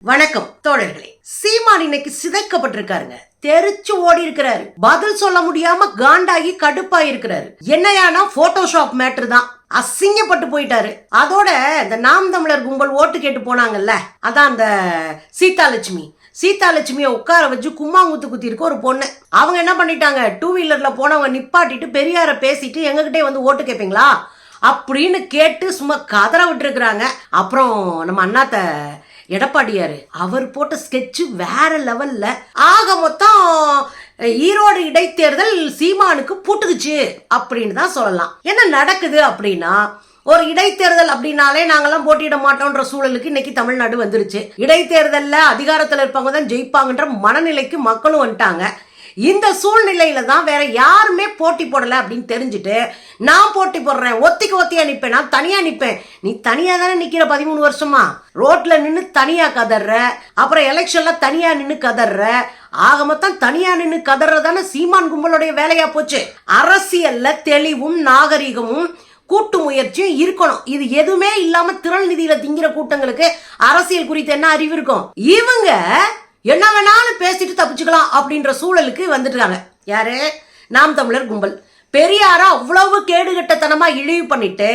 வணக்கம் தோழர்களே. சீமான் இன்னைக்கு சிதைக்கப்பட்டிருக்காருங்க. தெரிச்சு ஓடி இருக்கிறாரு. பதில் சொல்ல முடியாம காண்டாகி கடுப்பாய் இருக்கிறாரு. என்னையானா போட்டோஷாப் மேட்டர் தான். அசிங்கப்பட்டு போயிட்டாரு. அதோட இந்த நாம் தமிழர் கும்பல் ஓட்டு கேட்டு போனாங்கல்ல, அதான் அந்த சீதாலட்சுமியை உட்கார வச்சு கும்மாங்குத்து குத்தி இருக்க ஒரு பொண்ணு. அவங்க என்ன பண்ணிட்டாங்க, 2 வீலர்ல போனவங்க நிப்பாட்டிட்டு பெரியார பேசிட்டு எங்ககிட்டே வந்து ஓட்டு கேட்பீங்களா அப்படின்னு கேட்டு சும்மா கதற விட்டு இருக்கிறாங்க. அப்புறம் நம்ம அண்ணாத்த எடப்பாடியாரு அவர் போட்ட ஸ்கெட்ச் வேற லெவல்ல. ஆக மொத்தம் ஈரோடு இடைத்தேர்தல் சீமானுக்கு பூட்டுக்குச்சு அப்படின்னு தான் சொல்லலாம். என்ன நடக்குது அப்படின்னா, ஒரு இடைத்தேர்தல் அப்படின்னாலே நாங்கெல்லாம் போட்டியிட மாட்டோம்ன்ற சூழலுக்கு இன்னைக்கு தமிழ்நாடு வந்துருச்சு. இடைத்தேர்தல்ல அதிகாரத்தில் இருப்பவங்க தான் ஜெயிப்பாங்கன்ற மனநிலைக்கு மக்களும் வந்துட்டாங்க. இந்த சூழ்நிலையில தான் வேற யாருமே போட்டி போடல அப்படின்னு தெரிஞ்சுட்டு நான் போட்டி போடுறேன், ஒத்தியா நிப்பேன், நான் தனியா நிப்பேன். நீ தனியா தானே நிக்கிற 13 வருஷமா, ரோட்ல நின்னு தனியா கதற, அப்புறம் எலெக்ஷன்ல தனியா நின்னு கதற. ஆக மொத்தம் தனியா நின்னு கதறதான சீமான் கும்பலுடைய வேலையா போச்சு. அரசியல்ல தெளிவும் நாகரிகமும் கூட்டு முயற்சியும் இருக்கணும். இது எதுவுமே இல்லாம திரள் நிதியில திங்கிற கூட்டங்களுக்கு அரசியல் குறித்து என்ன அறிவு இருக்கும்? இவங்க என்ன வேணாலும் பேசிட்டு தப்பிச்சுக்கலாம் அப்படின்ற சூழலுக்கு வந்துட்டாங்க. யாரு? நாம் தமிழர் கும்பல். பெரியார அவ்வளவு கேடுகட்டத்தனமா இழிவு பண்ணிட்டு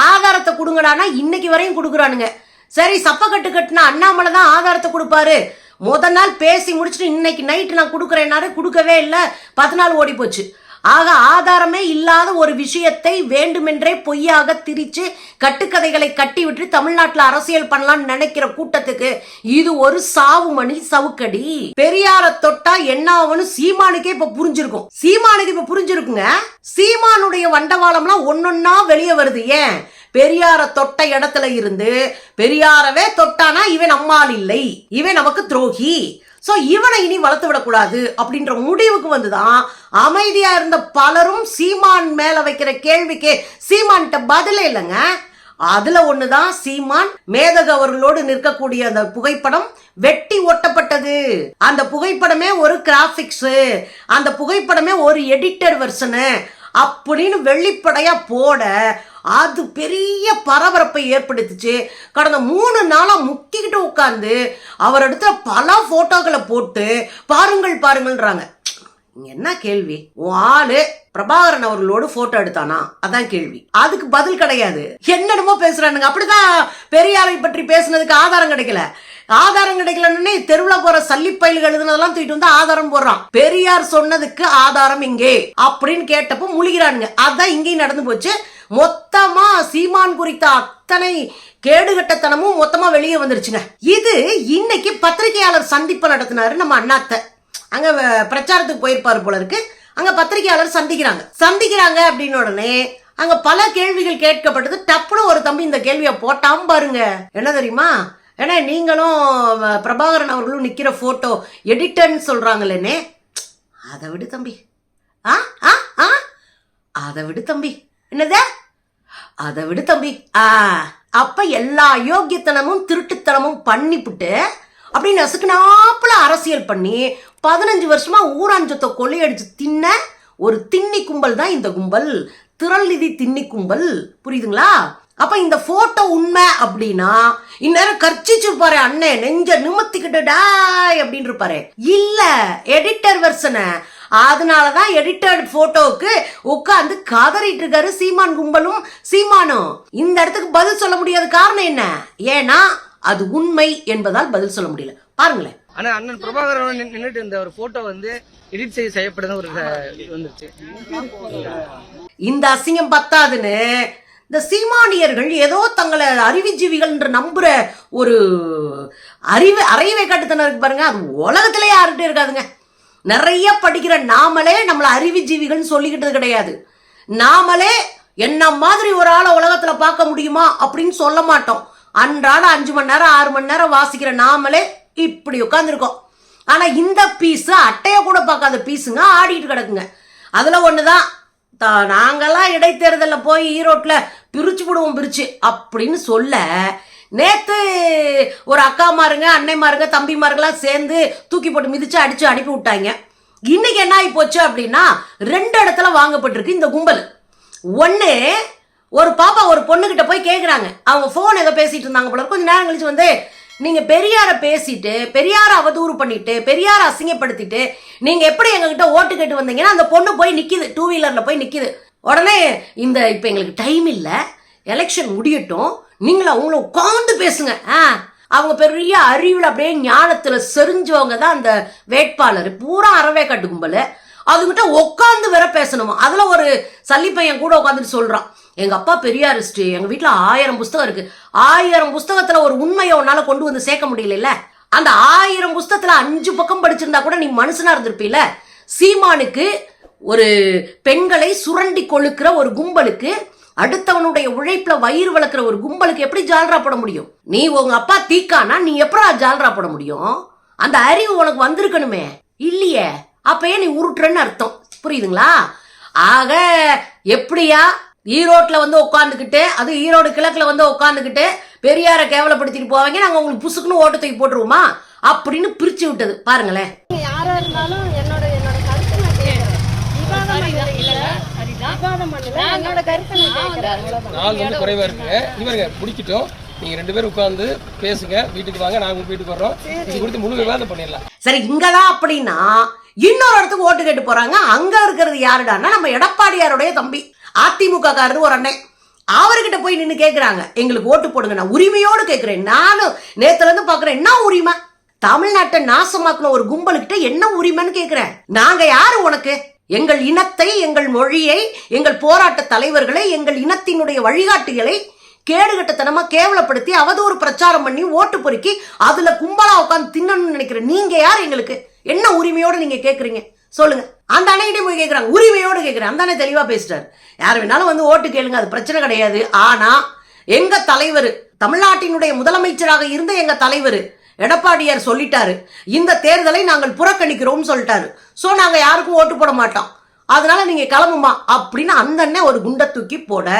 ஆதாரத்தை கொடுங்கடானா இன்னைக்கு வரையும் கொடுக்குறானுங்க. சரி, சப்பக்கட்டு கட்டுனா அண்ணாமலை தான் ஆதாரத்தை கொடுப்பாரு. முதல் நாள் பேசி முடிச்சுட்டு இன்னைக்கு நைட்டு நான் கொடுக்குறேன்னாரு, கொடுக்கவே இல்லை. 10 நாள் ஓடி போச்சு. ஆக ஆதாரமே இல்லாத ஒரு விஷயத்தை வேண்டுமென்றே பொய்யாக திரிச்சு கட்டுக்கதைகளை கட்டி விட்டு தமிழ்நாட்டில் அரசியல் பண்ணலாம்னு நினைக்கிற கூட்டத்துக்கு இது ஒரு சாவு மணி சவுக்கடி. பெரியார தொட்டா என்ன ஆகும்னு சீமானுக்கே இப்ப புரிஞ்சிருக்கும். சீமானுடைய வண்டவாளம்லாம் ஒன்னொன்னா வெளியே வருது. ஏன்? பெரியார தொட்ட இடத்துல இருந்து பெரியாரவே தொட்டானா இவன் நம்மால் இல்லை, இவன் நமக்கு துரோகி, சோ இவனை இனி வளர்த்து விடக்கூடாது அப்படின்ற முடிவுக்கு வந்துதான் அமைதியா இருந்த பலரும் சீமான் மேல வைக்கிற கேள்விக்கு சீமான்கிட்ட பதிலே இல்லைங்க. அதுல ஒண்ணுதான் சீமான் மேதக அவர்களோடு நிற்கக்கூடிய அந்த புகைப்படம் வெட்டி ஒட்டப்பட்டது. அந்த புகைப்படமே ஒரு கிராபிக்ஸ், அந்த புகைப்படமே ஒரு எடிட்டர் வெர்ஷனு அப்படின்னு வெளிப்படையா போட அது பெரிய பரபரப்பை ஏற்படுத்துச்சு. கடந்த 3 நாளா முக்கிக்கிட்டு உட்கார்ந்து அவர் எடுத்த பல போட்டோக்களை போட்டு பாருங்கள்ன்றாங்க. என்ன கேள்வி? ஆளு பிரபாகரன் அவர்களோடு போட்டோ எடுத்தானா? அதான் கேள்வி. அதுக்கு பதில் கிடையாது. என்னென்னமோ பேசுறானுங்க. அப்படிதான் பெரியாரை பற்றி பேசுனதுக்கு ஆதாரம் கிடைக்கல. ஆதாரம் கிடைக்கலன்னு தெருவுல போற சல்லிப்பயில்கள் எழுதுனதெல்லாம் தூக்கிட்டு வந்து ஆதாரம் போடுறான். பெரியார் சொன்னதுக்கு ஆதாரம் இங்கே அப்படின்னு கேட்டப்போ முழுகிறானுங்க. அதான் இங்கேயும் நடந்து போச்சு. மொத்தமா சீமான் குறித்த அத்தனை கேடுகட்டத்தனமும் மொத்தமா வெளியே வந்துருச்சுங்க. இது இன்னைக்கு பத்திரிகையாளர் சந்திப்பு நடத்தினாரு நம்ம அண்ணாத்த. அங்க பிரச்சாரத்துக்கு போயிருப்பாரு போல இருக்கு. அங்க பத்திரிகையாளர் சந்திக்கிறாங்க அப்படின்னு உடனே அங்க பல கேள்விகள் கேட்கப்பட்டது. டப்புனு ஒரு தம்பி இந்த கேள்வியை போட்டாம் பாருங்க. என்ன தெரியுமா? ஏன்னா நீங்களும் பிரபாகரன் அவர்களும் நிக்கிற போட்டோ எடிட்டர்ன்னு சொல்றாங்களேனே, அதை விடு தம்பி. அதை விடு தம்பி. என்னது? அதை விடு தம்பி. அப்ப எல்லா அயோக்கியத்தனமும் திருட்டுத்தனமும் பண்ணிவிட்டு அப்படி நசுக்குனாப்புல அரசியல் பண்ணி 15 வருஷமா ஊராஞ்சத்தை கொள்ளையடிச்சு தின்ன ஒரு திண்ணி கும்பல் தான் இந்த கும்பல். திரள் நிதி திண்ணி கும்பல். புரியுதுங்களா? அப்ப இந்த போட்டோ உண்மை அப்படின்னா இந்நேரம் கர்ச்சிச்சிருப்பாரு அண்ணன், நெஞ்ச நிமித்திக்கிட்டு டாய் அப்படின்னு இருப்பாரு. இல்ல, எடிட்டர் வெர்ஷனை. அதனாலதான் எடிட்டர் போட்டோவுக்கு உட்கார்ந்து கதறிட்டு இருக்காரு சீமான் கும்பலும் சீமானும். இந்த இடத்துக்கு பதில் சொல்ல முடியாத காரணம் என்ன? ஏன்னா அது உண்மை என்பதால் பதில் சொல்ல முடியல. பாருங்களேன். ஆனா அண்ணன் பிரபாகரன் நின்னுட்டு இந்த ஒரு போட்டோ வந்து எடிட் செய்யப்படுது ஒரு வந்துருச்சு. இந்த அசிங்கம் பத்தாதுன்னு இந்த சீமானியர்கள் ஏதோ தங்களை அறிவுஜீவிகள் என்று நம்புற ஒரு அறிவை காட்டுத்தனருக்கு பாருங்க. அது உலகத்திலே யாருகிட்ட இருக்காதுங்க. நிறைய படிக்கிற நாமளே நம்மள அறிவுஜீவிகள் சொல்லிக்கிட்டது கிடையாது. நாமளே என்ன மாதிரி ஒரு ஆளை உலகத்துல பார்க்க முடியுமா அப்படின்னு சொல்ல மாட்டோம். அன்றாட 5 மணி நேரம் 6 மணி நேரம் வாசிக்கிற நாமளே இப்படி உட்காந்துருக்கோம். ஆனா இந்த பீஸ் அட்டைய கூட பார்க்காத பீஸுங்க ஆடிட்டு கிடக்குங்க. அதுல ஒண்ணுதான், நாங்கெல்லாம் இடைத்தேர்தல போய் ஈரோட்ல பிரிச்சு அப்படின்னு சொல்ல நேத்து ஒரு அக்காமாருங்க அன்னைமாருங்க தம்பிமாருங்கெல்லாம் சேர்ந்து தூக்கி போட்டு மிதிச்சு அடிச்சு அனுப்பி விட்டாங்க. இன்னைக்கு என்ன ஆகி போச்சு அப்படின்னா 2 இடத்துல வாங்கப்பட்டிருக்கு இந்த கும்பல். ஒன்னு, ஒரு பாப்பா ஒரு பொண்ணுகிட்ட போய் கேக்குறாங்க. அவங்க போன் ஏதோ பேசிட்டு இருந்தாங்க போல. கொஞ்சம் நேரம் கழிச்சு வந்து நீங்க பெரியார பேசிட்டு பெரியார அவதூறு பண்ணிட்டு பெரியார அசிங்கப்படுத்திட்டு நீங்க எப்படி எங்ககிட்ட ஓட்டு கேட்டு வந்தீங்கன்னா அந்த பொண்ணு போய் நிக்குது, 2 வீலர்ல போய் நிக்குது. உடனே இப்ப எங்களுக்கு டைம் இல்ல, எலெக்ஷன் முடியட்டும், நீங்களும் அவங்கள உட்கார்ந்து பேசுங்க. அவங்க பெரிய அறிவுல அப்படியே ஞானத்துல செறிஞ்சவங்க தான் அந்த வேட்பாளர். பூரா அறவேக்காட்டு கும்பல். அதுகிட்ட உட்காந்து வேற பேசணுமா. அதுல ஒரு சல்லிப்பையன் கூட உட்காந்துட்டு சொல்றான், எங்க அப்பா பெரியாரிஸ்ட், எங்க வீட்டுல 1000 புஸ்தகம் இருக்கு. 1000 புஸ்தகத்துல ஒரு உண்மையை உன்னால கொண்டு வந்து சேர்க்க முடியல. அந்த 1000 புஸ்தகத்துல 5 பக்கம் படிச்சிருந்தா கூட நீ மனுஷனா இருந்திருப்பீல. சீமானுக்கு ஒரு பெண்களை சுரண்டி கொழுக்கிற ஒரு கும்பலுக்கு, அடுத்தவனுடைய உழைப்புல வயிறு வளர்க்கிற ஒரு கும்பலுக்கு எப்படி ஜால்ரா போட முடியும்? நீ உங்க அப்பா தீக்கானா நீ எப்படா ஜால்ரா போட முடியும்? அந்த அறிவு உனக்கு வந்திருக்கணுமே, இல்லையே. அப்பயே நீ உருட்டுறன்னு அர்த்தம். புரியுதுங்களா? ஆக எப்படியா ஈரோட்ல வந்து உட்காந்துக்கிட்டு, அது ஈரோடு கிழக்குல வந்து உட்காந்துக்கிட்டு பெரியார கேவலப்படுத்திட்டு போவாங்க, நாங்க உங்களுக்கு புசுக்குன்னு ஓட்டு தூக்கி போட்டுருவோமா அப்படின்னு பிரிச்சு விட்டது பாருங்களேன். யாரா இருந்தாலும் என்னோட கருத்து நான் கேட்கிறேன். என்னோட கருத்து நான் கேட்கிறேன். நாள் வந்து குறைவா இருக்குங்க. இவருங்க பிடிக்கிட்டோம், நீங்க 2 பேரும் உட்கார்ந்து பேசுங்க, வீட்டுக்கு வாங்க, நாங்க வீட்டுக்கு வர்றோம், இது குறித்து முழு விவாதம் பண்ணிடலாம். சரி, இங்கதான் அப்படின்னா இன்னொரு இடத்துக்கு ஓட்டு கேட்டு போறாங்க. அங்க இருக்கிறது யாருடான்னா நம்ம எடப்பாடியாருடைய தம்பி, அதிமுக காரரு ஒரு அண்ணன். அவர்கிட்ட போய் நின்று கேட்கிறாங்க, எங்களுக்கு ஓட்டு போடுங்க. நான் உரிமையோடு கேட்கிறேன். நானும் நேத்துல இருந்து பாக்குறேன், என்ன உரிமை? தமிழ்நாட்டை நாசமாக்குன ஒரு கும்பலுக்கிட்ட என்ன உரிமைன்னு கேட்கிறேன். நாங்க யாரு உனக்கு? எங்கள் இனத்தை, எங்கள் மொழியை, எங்கள் போராட்ட தலைவர்களை, எங்கள் இனத்தினுடைய வழிகாட்டிகளை கேடுகட்டத்தனமா கேவலப்படுத்தி அவதூறு பிரச்சாரம் பண்ணி ஓட்டு பொறுக்கி அதுல கும்பலா உட்காந்து தின்னணும்னு நினைக்கிறேன். நீங்க யார்? எங்களுக்கு என்ன உரிமையோட நீங்க கேக்குறீங்க சொல்லுங்க. அந்த அணையிட்டே போய் கேட்கிறாங்க, உரிமையோடு கேட்கிறேன். அந்த அண்ணன் தெளிவா பேசிட்டார், யார் வேணாலும் வந்து ஓட்டு கேளுங்க, அது பிரச்சனை கிடையாது. ஆனா எங்க தலைவர், தமிழ்நாட்டினுடைய முதலமைச்சராக இருந்த எங்க தலைவர் எடப்பாடியார் சொல்லிட்டாரு, இந்த தேர்தலை நாங்கள் புறக்கணிக்கிறோம் சொல்லிட்டாரு. சோ நாங்க யாருக்கும் ஓட்டு போட மாட்டோம், அதனால நீங்க கிளம்புமா அப்படின்னு அந்த அண்ணன் ஒரு குண்டை தூக்கி போட.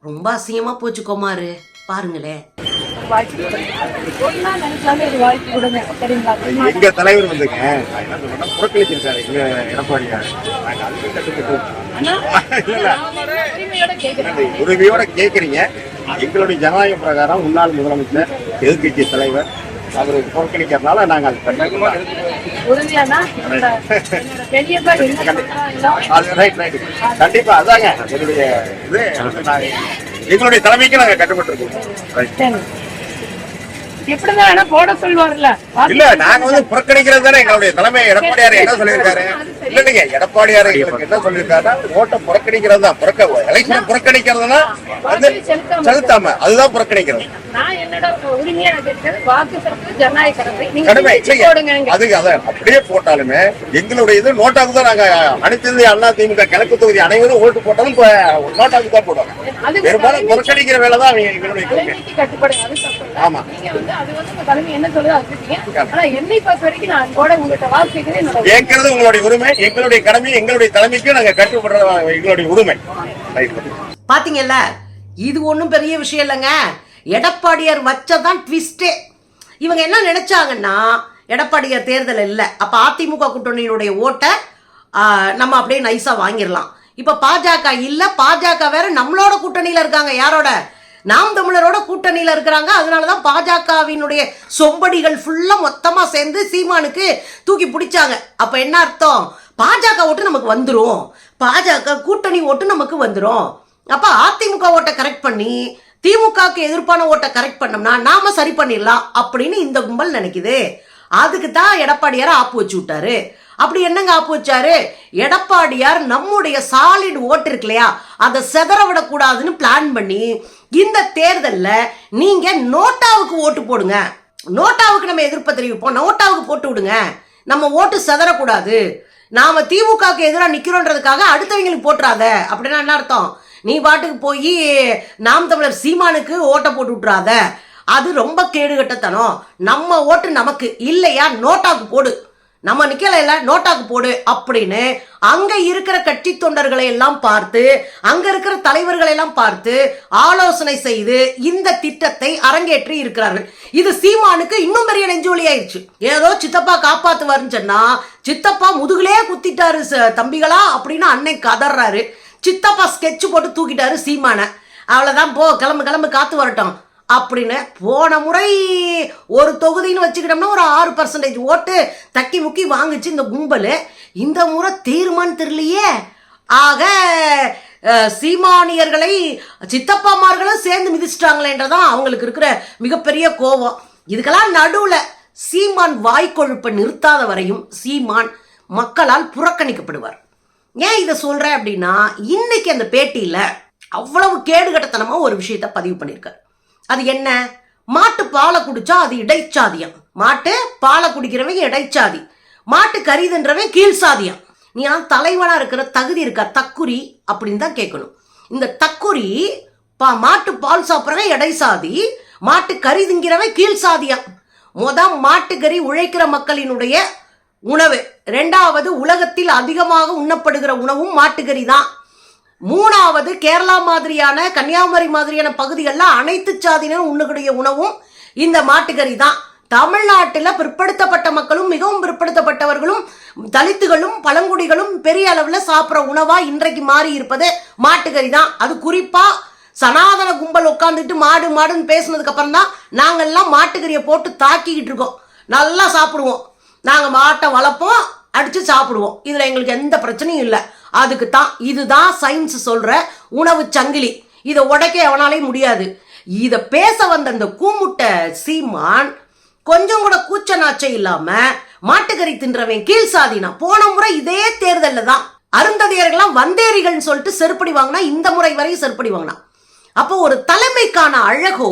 ரொம்ப அசிங்கமா போச்சு குமாரு, பாருங்களேன். எங்க தலைவர் வந்துங்க புறக்கணிச்சிருக்காரு எங்க எடப்பாடியார். உரிமையோட கேக்குறீங்க. எங்களுடைய ஜனநாயக பிரகாரம் முன்னாள் முதலமைச்சர், எதிர்கட்சி தலைவர் அவரு புறக்கணிக்கிறதுனால நாங்க கண்டிப்பா அதாங்க என்னுடைய இது. எங்களுடைய தலைமைக்கு நாங்க கட்டுப்பட்டு எப்படிதான் போட சொல்லுவார்ல. இல்ல, நாங்க வந்து புறக்கணிக்கிறது தானே எங்களுடைய தலைமை. எடப்பாடியார் என்ன சொல்லியிருக்காரு? இல்லைங்க, எடப்பாடியார் எங்களுக்கு என்ன சொல்லியிருக்காருன்னா ஓட்டை புறக்கணிக்கிறது தான். எலெக்ஷன் புறக்கணிக்கிறதுனா வந்து செலுத்தாம அதுதான் புறக்கணிக்கிறது. நான் என்னோட உரிமையா வாக்கு செலுத்து ஜனநாயக கடமை. அது அதான் அப்படியே போட்டாலுமே எங்களுடைய இது நோட்டாக்கு தான். நாங்க அனைத்து இந்திய அண்ணா திமுக கிழக்கு தொகுதி அனைவரும் ஓட்டு போட்டாலும் நோட்டாக்கு தான் போடுவாங்க. பெரும்பாலும் புறக்கணிக்கிற வேலை தான் எங்களுடைய கட்டுப்பாடு. ஆமா, அது வந்து தலைமை என்ன சொல்லுது அது. ஆனா என்னை பொறுத்த வரைக்கும் நான் கூட உங்கள்கிட்ட வாக்கு கேட்கறது உங்களுடைய உரிமை, எங்களுடைய கடமை, எங்களுடைய தலைமைக்கு நாங்க கட்டுப்படுற எங்களுடைய உரிமை. பாத்தீங்கல்ல, இது ஒண்ணும் பெரிய விஷயம் இல்லைங்க. எடப்பாடியார் வச்சதான் ட்விஸ்டே. இவங்க என்ன நினைச்சாங்கன்னா, எடப்பாடியார் தேர்தல் இல்லை, அப்ப அதிமுக கூட்டணியினுடைய ஓட்டை நம்ம அப்படியே நைஸா வாங்கிடலாம். இப்ப பாஜக இல்ல, பாஜக வேற நம்மளோட கூட்டணியில இருக்காங்க. யாரோட? நாம் தமிழரோட கூட்டணியில இருக்கிறாங்க. அதனாலதான் பாஜகவினுடைய சொம்படிகள் ஃபுல்லா மொத்தமா சேர்ந்து சீமானுக்கு தூக்கி பிடிச்சாங்க. அப்ப என்ன அர்த்தம்? பாஜக ஓட்டு நமக்கு வந்துரும், பாஜக கூட்டணி ஓட்டு நமக்கு வந்துரும். அப்ப அதிமுக ஓட்டை கரெக்ட் பண்ணி திமுகக்கு எதிர்ப்பான ஓட்டை கரெக்ட் பண்ணோம்னா நாம சரி பண்ணிடலாம் அப்படின்னு இந்த கும்பல் நினைக்குது. அதுக்கு தான் எடப்பாடியார ஆப்பு வச்சு விட்டாரு. அப்படி என்னங்க ஆப்பு வச்சாரு? எடப்பாடியார் நம்முடைய சாலிட் ஓட்டு இருக்கு இல்லையா, அதை செதற விடக்கூடாதுன்னு பிளான் பண்ணி இந்த தேர்தல்ல நீங்க நோட்டாவுக்கு ஓட்டு போடுங்க, நோட்டாவுக்கு நம்ம எதிர்ப்பு தெரிவிப்போம், நோட்டாவுக்கு போட்டு விடுங்க, நம்ம ஓட்டு செதறக்கூடாது, நாம திமுகவுக்கு எதிராக நிக்கிறோன்றதுக்காக அடுத்தவங்களுக்கு போட்டுறாத. அப்படின்னா என்ன அர்த்தம்? நீ பாட்டுக்கு போய் நாம் தமிழர் சீமானுக்கு ஓட்டை போட்டு விட்டுறாத, அது ரொம்ப கேடுகட்டத்தனம். நம்ம ஓட்டு நமக்கு இல்லையா, நோட்டாக்கு போடு, நம்ம நிக்கல நோட்டாக்கு போடு அப்படின்னு அங்க இருக்கிற கட்சி தொண்டர்களை எல்லாம் பார்த்து, அங்க இருக்கிற தலைவர்களை எல்லாம் பார்த்து ஆலோசனை செய்து இந்த திட்டத்தை அரங்கேற்றி இருக்கிறார்கள். இது சீமானுக்கு இன்னும் பெரிய நெஞ்சோலி ஆயிடுச்சு. ஏதோ சித்தப்பா காப்பாத்துவாருன்னு சொன்னா சித்தப்பா முதுகுலே குத்திட்டாரு தம்பிகளா அப்படின்னு அன்னை கதறாரு. சித்தப்பா ஸ்கெட்ச் போட்டு தூக்கிட்டாரு சீமான. அவ்வளவுதான், போ கிளம்பு கிளம்பு, காத்து வரட்டும் அப்படின்னு போன முறை ஒரு தொகுதின்னு வச்சுக்கிட்டோம்னா ஒரு 6% ஓட்டு தக்கி முக்கி வாங்குச்சு இந்த கும்பல். இந்த முறை தீர்மானம் தெரியலையே. ஆக சீமானியர்களை சித்தப்பாமார்களும் சேர்ந்து மிதிச்சிட்டாங்களேன்றதான் அவங்களுக்கு இருக்கிற மிகப்பெரிய கோபம். இதுக்கெல்லாம் நடுவுல சீமான் வாய்க்கொழுப்பை நிறுத்தாத வரையும் சீமான் மக்களால் புறக்கணிக்கப்படுவார். ஏன் இதை சொல்றேன் அப்படின்னா, இன்னைக்கு அந்த பேட்டியில அவ்வளவு கேடுகட்டத்தனமா ஒரு விஷயத்த பதிவு பண்ணியிருக்காரு. அது என்ன? மாட்டு பாலை குடிச்சா அது இடைச்சாதியம், மாட்டு பாலை குடிக்கிறவங்க இடைச்சாதி, மாட்டு கறிதுன்றவன் கீழ்சாதியம். நீ தலைவனா இருக்கிற தகுதி இருக்கா தக்குரி அப்படின்னு தான் கேட்கணும். இந்த தக்குரி மாட்டு பால் சாப்பிட்றவன் இடைசாதி, மாட்டு கறி திங்கிறவன் கீழ்சாதியம். மாட்டுக்கறி உழைக்கிற மக்களினுடைய உணவு. 2வது உலகத்தில் அதிகமாக உண்ணப்படுகிற உணவும் மாட்டுக்கறி தான். 3வது கேரளா மாதிரியான கன்னியாகுமரி மாதிரியான பகுதிகளில் அனைத்து சாதியினரும் உண்ணக்கூடிய உணவும் இந்த மாட்டுக்கறி தான். தமிழ்நாட்டில் பிற்படுத்தப்பட்ட மக்களும் மிகவும் பிற்படுத்தப்பட்டவர்களும் தலித்துகளும் பழங்குடிகளும் பெரிய அளவில் சாப்பிட்ற உணவா இன்றைக்கு மாறி இருப்பது மாட்டுக்கறி தான். அது குறிப்பா சனாதன கும்பல் உட்காந்துட்டு மாடு மாடுன்னு பேசினதுக்கு அப்புறம் தான் நாங்கள்லாம் மாட்டுக்கறியை போட்டு தாக்கிக்கிட்டு இருக்கோம். நல்லா சாப்பிடுவோம், நாங்கள் மாட்டை வளர்ப்போம், அடிச்சு சாப்பிடுவோம், இதுல எங்களுக்கு எந்த பிரச்சனையும் இல்லை. அதுக்கு தான் இதுதான் சயின்ஸ் சொல்ற உணவு சங்கிலி. இதை உடைக்க எவனாலையும் முடியாது. இதை பேச வந்த அந்த கூமுட்டை சீமான் கொஞ்சம் கூட கூச்ச நாச்சை இல்லாம மாட்டுக்கறி தின்றவன் கீழ் சாதினா. போன முறை இதே தேர்தல்ல தான் அருந்ததியர்கள்லாம் வந்தேரிகள்னு சொல்லிட்டு செருப்படி வாங்கினா, இந்த முறை வரையும் செருப்படி வாங்கினா. அப்போ ஒரு தலைமைக்கான அழகோ,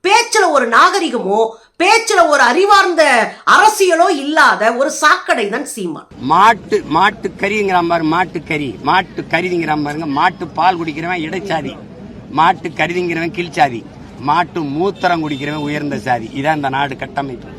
பேச்சுல ஒரு நாகரிகமோ, பேச்சுல ஒரு அறிவார்ந்த அரசியலோ இல்லாத ஒரு சாக்கடை தான் சீமான். மாட்டு கறிங்கிற பாரு, மாட்டு கறிங்கிற பாருங்க. மாட்டு பால் குடிக்கிறவன் இடைச்சாதி, மாட்டு கறிங்கிறவன் கீழ்ச்சாதி, மாட்டு மூத்திரம் குடிக்கிறவன் உயர்ந்த சாதி. இதான் இந்த நாடு கட்டமைப்பு.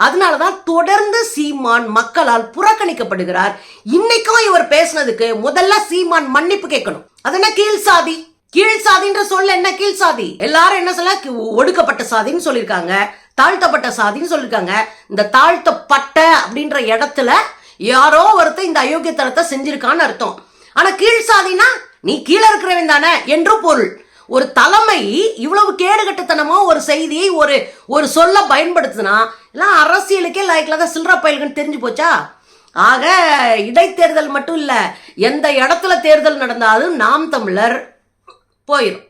அதனாலதான் தொடர்ந்து சீமான் மக்களால் புறக்கணிக்கப்படுகிறார். இன்னைக்கும் இவர் பேசினதுக்கு முதல்ல சீமான் மன்னிப்பு கேட்கணும். அது என்ன கீழ் சாதி? கீழ் சாதின்ற சொல்ல என்ன கீழ் சாதி? எல்லாரும் என்ன சொல்ல, ஒடுக்கப்பட்ட சாதின்னு சொல்லியிருக்காங்க, தாழ்த்தப்பட்ட சாதின்னு சொல்லியிருக்காங்க. இந்த தாழ்த்தப்பட்ட அப்படின்ற இடத்துல யாரோ ஒருத்தர் இந்த அயோக்கியத்தனத்தை செஞ்சிருக்கான்னு அர்த்தம். ஆனா கீழ் சாதினா நீ கீழே இருக்கிறவன் தானே என்று பொருள். ஒரு தலைமை இவ்வளவு கேடுகட்டத்தனமா ஒரு செய்தியை ஒரு சொல்ல பயன்படுத்தினா எல்லாம் அரசியலுக்கே லாய்க்கில் தான் சில்லற பயல்கள்னு தெரிஞ்சு போச்சா. ஆக இடைத்தேர்தல் மட்டும் இல்ல, எந்த இடத்துல தேர்தல் நடந்தாலும் நாம் தமிழர் போயிடும்.